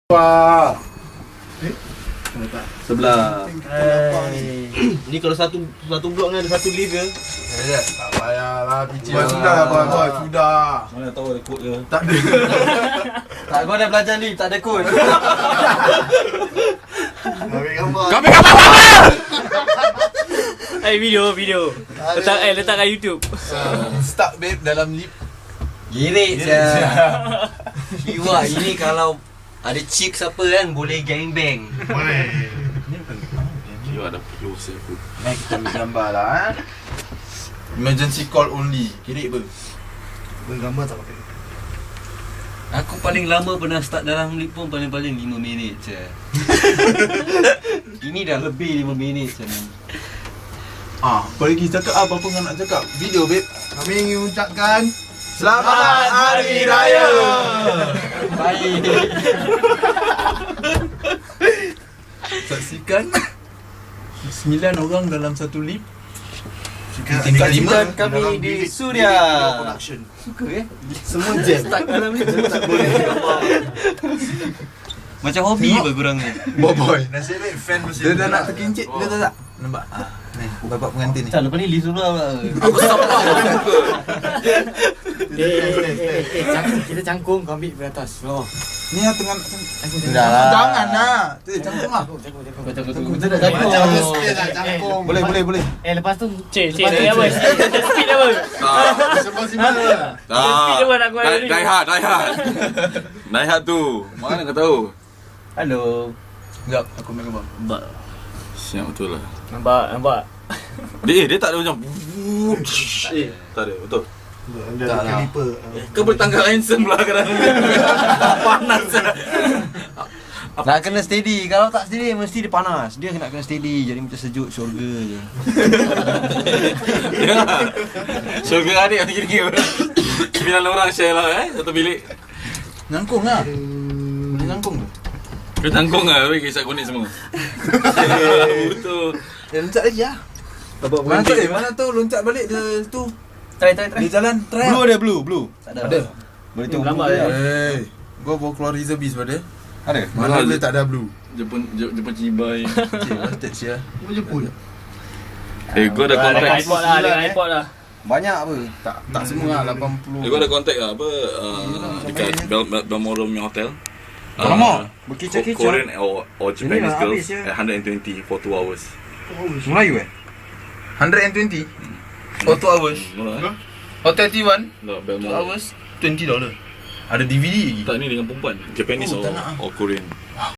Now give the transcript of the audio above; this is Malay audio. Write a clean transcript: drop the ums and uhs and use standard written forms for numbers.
Wah. Sebelah. Ni kalau satu blok ni ada satu lift ke? Tak payahlah PJ. Sudah boy, sudah. Mana tahu ada kod ke? Tak ada. Tak, kau dah belajar lift, tak ada kod. Ambil gambar. Kami gambar. Video. Letak kat YouTube. Stuck babe dalam lift. Girik je. Iwak ini kalau ada chicks apa kan boleh gangbang. Boleh. You ada close aku. Mari kita ambil gambar lah. Emergency call only. Kirik ber. Gambar tak pakai. Aku paling lama pernah start dalam lift pun paling-paling 5 minit je. Ini dah lebih 5 minit je ni. Kau lagi cakap apa kau nak cakap? Video babe. Kami ingin ucapkan Selamat Hari Raya. Baik. Saksikan 9 orang dalam satu lift. Tingkat 5 kami di Suria. Suka semua jam. Start dalam lift tak boleh gambar. Macam hobi apa korang ni? Boy. Nasib baik fan mesti. Dia dah nak terkincit. Dia tak. Nampak? Ni bapak pengantin ni. Macam lepas ni lift dulu lah. Aku sampah muka. Kita cangkung, kau ambil dari atas. Oh. Ni yang tengah Dah lah. Jangan lah. Tu cangkung lah. Cangkung. Cangkung. Boleh. Lepas tu Cik apa? Speed apa? Simpan. Speed apa nak keluar ni? Die hard tu. Mana kau tahu? Hello. Sekejap, aku ambil gambar. Nampak. Siap betul lah. Nampak. Dia tak ada macam tak ada, betul. Tak lah. Kau boleh tangkap handsome lah kadang-kadang. Panas lah. Nak kena steady. Kalau tak steady mesti dia panas. Dia nak kena steady. Jadi macam sejuk syurga je. Syurga adik yang kira-kira 9 orang share lah satu bilik. Nyangkung lah. Boleh nyangkung ke? Kau tanggung lah, weh kisah konek semua. Betul. Loncat lagi lah. Mana tahu loncat balik dia tu. Try. Dia jalan, try Blue lah. ada blue. Tak ada. Ada. Boleh tengok Gambar blue dia. Hey, gua bawa keluar reservist pada. Ada. Mana boleh tak ada blue. Jepun cibai. Okay, wanted sia. Jepun. Gua ada Dengan kontak. iPod lah. Banyak apa? Tak semua lah 80. Gua ada kontak lah apa dekat Balmoral punya hotel. Lama. Berkicau-kicau. Korean or Japanese Inilah, girls habis, ya. at 120 for 2 hours. Melayu 120 for 2 hours. Mula Hotel T1 tak 2 Balmoral. hours $20. Ada DVD lagi. Tak ni dengan perempuan Japanese Oh, tak nak ah. or Korean.